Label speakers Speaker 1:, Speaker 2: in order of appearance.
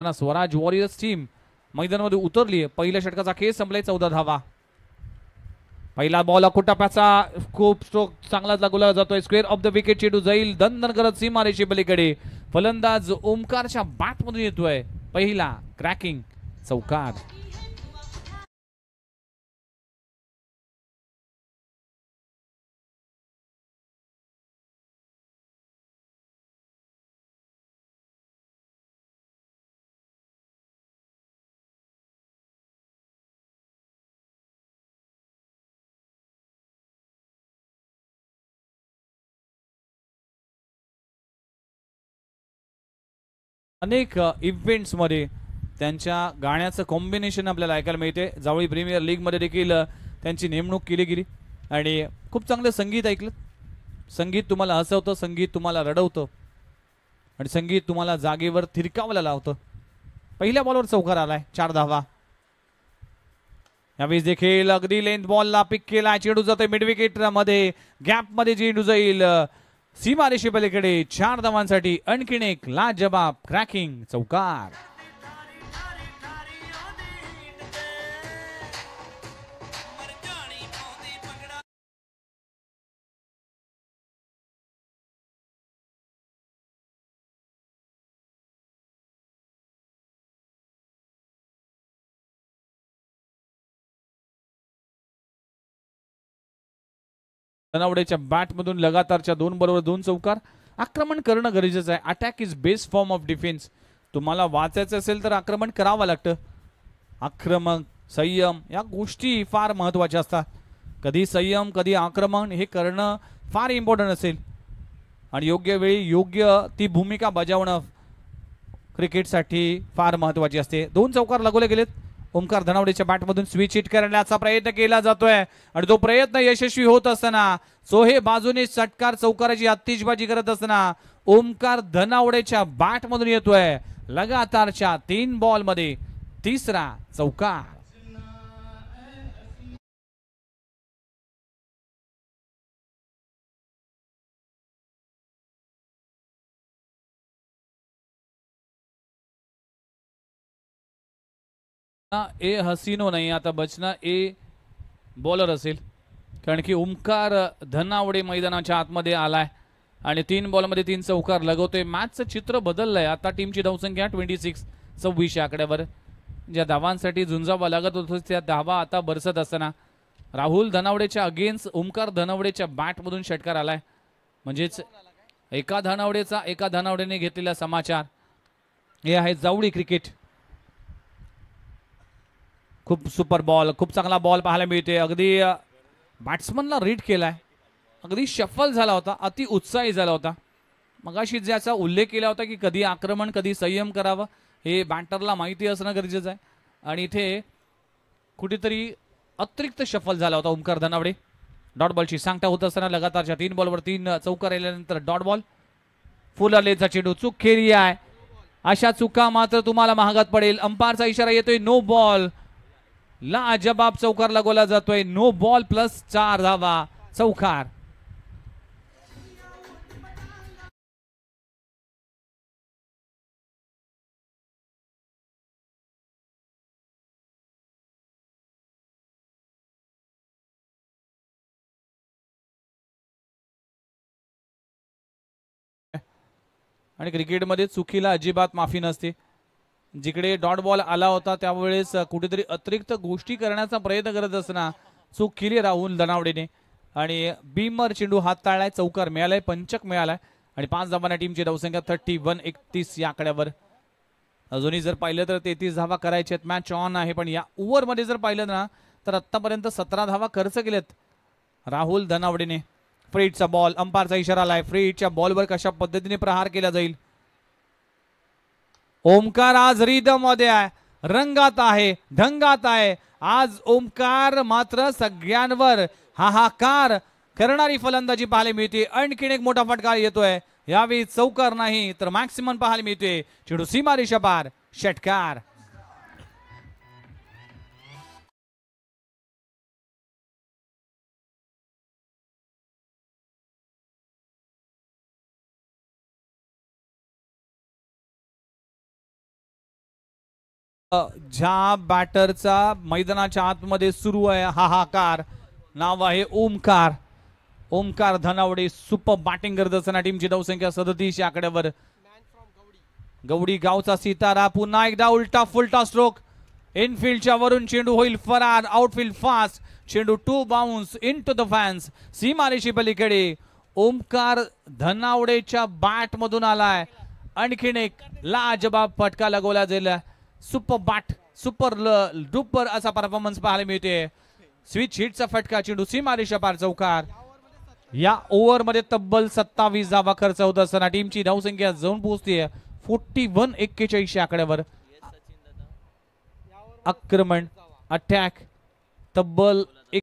Speaker 1: Swaraj warriors team मैदानामध्ये उतरली आहे। पहिल्या षटकाचा खेळ संपलाय 14 धावा। पहिला बॉल अकुटाप्याचा खूप स्ट्रोक चांगलाच लागला जातोय। स्क्वेअर ऑफ द विकेट चेंडू जाईल दणदण करत सीमारेषे पलीकडे। फलंदाज ओमकारच्या बॅट मधून येतोय पहिला क्रॅकिंग चौकार। अनेक इव्हेंट्स मध्ये त्यांच्या गाण्याचं कॉम्बिनेशन आपल्याला ऐकायला मिळते। जावळी प्रीमियर लीग मध्ये देखील त्यांची नेमणूक केली गेली आणि खूप चांगलं संगीत ऐकलं। संगीत तुम्हाला हसवतं, संगीत तुम्हाला रडवतं आणि संगीत तुम्हाला जागेवर थिरकावायला लावतं। पहिल्या बॉलवर चौकार आलाय 4 धावा। यावेळी देखील अगदी लेंथ बॉलला पिक केला। चेंडू जातोय मिड विकेट मध्ये, गॅप मध्ये चेंडू जाईल सीमारेषे पलीकडे। 4 धावांसाठी आणखीन एक लाजवाब क्रॅकिंग चौकार। धनावडेच्या बॅटमधून लगातारच्या 2 बॉलवर 2 चौकार। आक्रमण करणं गरजेचं आहे। Attack is best form of defence. तुम्हाला वाचायचं असेल तर आक्रमण करावं लागतं। आक्रमण, संयम या गोष्टी फार महत्त्वाच्या असतात। कधी संयम कधी आक्रमण हे करणं फार इम्पॉर्टंट असेल आणि योग्य वेळी योग्य ती भूमिका बजावणं क्रिकेटसाठी फार महत्त्वाची असते। 2 चौकार लगवले गेलेत। ओमकार धनावडेच्या बॅटमधून स्विच हिट करण्याचा प्रयत्न केला जातोय आणि तो प्रयत्न यशस्वी होत असताना सोहे बाजूने षटकार चौकाराची आतिषबाजी करत असताना ओमकार धनावडेच्या बॅटमधून येतोय लगातारच्या 3 बॉल मध्ये तिसरा चौकार। ए हसीनो नाही, आता बचना ए बॉलर असेल, कारण की ओमकार धनावडे मैदानाच्या आतमध्ये आलाय आणि 3 बॉलमध्ये 3 चौकार लगवतोय। मॅचचं चित्र बदललंय। आता टीमची धावसंख्या 26 या आकड्यावर। ज्या धावांसाठी झुंजावा लागत होतो त्या धावा आता बरसत असताना राहुल धनावडेच्या अगेन्स्ट ओमकार धनावडेच्या बॅटमधून षटकार आलाय। म्हणजेच एका धनावडेने घेतलेला समाचार हे आहे जावळी क्रिकेट। खूप सुपर बॉल, खूप चांगला बॉल पाहायला मिळते। अगदी बॅट्समनला रीड केलाय, अगदी शफल झाला होता, अति उत्साही झाला होता। मगाशी ज्याचा उल्लेख केला होता की कधी आक्रमण कधी संयम करावं हे बॅटरला माहिती असणं गरजेचं आहे आणि इथे कुठेतरी अतिरिक्त शफल झाला होता ओमकार धनावडे। डॉट बॉलची सांगता होत असताना लगातारच्या 3 बॉलवर 3 चौकार आल्यानंतर डॉट बॉल। फुलरलेचा चेंडू चूक केली आहे। अशा चुका मात्र तुम्हाला महागात पडेल। अंपायरचा इशारा येतोय नो बॉल। लाजवाब चौकार लगवला जातोय। नो बॉल प्लस 4 धावा चौकार। आणि क्रिकेटमध्ये चुकीला अजिबात माफी नसते। जिकडे डॉट बॉल आला होता त्यावेळेस कुठेतरी अतिरिक्त गोष्टी करण्याचा प्रयत्न करत असताना चूक केली राहुल धनावडेने आणि बीमर चेंडू हाताळलाय। चौकार मिळालाय, पंचक मिळालाय आणि 5 धावांना टीमची धावसंख्या 31 या आकड्यावर। अजूनही जर पाहिलं तर 33 धावा करायच्या आहेत। मॅच ऑन आहे, पण या ओव्हरमध्ये जर पाहिलं ना तर आतापर्यंत 17 धावा खर्च केल्यात राहुल धनावडेने। फ्रीटचा बॉल, अंपायरचा इशारा आलाय। फ्रीटच्या बॉलवर कशा पद्धतीने प्रहार केला जाईल। ओमकार आज रिदम मध्ये आहे, रंगात आहे, ढंगात आहे। आज ओमकार मात्र सगळ्यांवर हाहाकार करणारी फलंदाजी पाहायला मिळते। आणखीन एक मोठा फटका येतोय। यावेळी चौकार नाही तर मॅक्सिमम पाहायला मिळते। चेंडू सीमारेषा पार, षटकार। ज्या बॅटरचा मैदानाच्या आतमध्ये सुरू आहे हाहाकार, नाव आहे ओमकार. ओमकार धनावडे सुपर बॅटिंग करत असताना टीमची धावसंख्या 37 या आकड्यावर. गवडी गावचा सितारा पुन्हा एकदा उलटा फुलटा स्ट्रोक. इनफिल्डच्या वरून चेंडू होईल फरार. Outfield fast. चेंडू two bounce into the fans. सीमारेषी पलीकडे ओमकार धनावडेच्या बॅट मधून आलाय. आणखीन एक लाजबाब फटका लगवला जाईल. सुपर बॅट सुपर डुपर असा परफॉर्मन्स पाहायला मिळते. स्विच हिटचा फटका. चेंडू सीमारेषा पार चौकार. या ओव्हर मध्ये तब्बल 27 धावा खर्च होत असताना टीमची धावसंख्या जाऊन पोहोचते 41-41 आकड्यावर. आक्रमण अटॅक तब्बल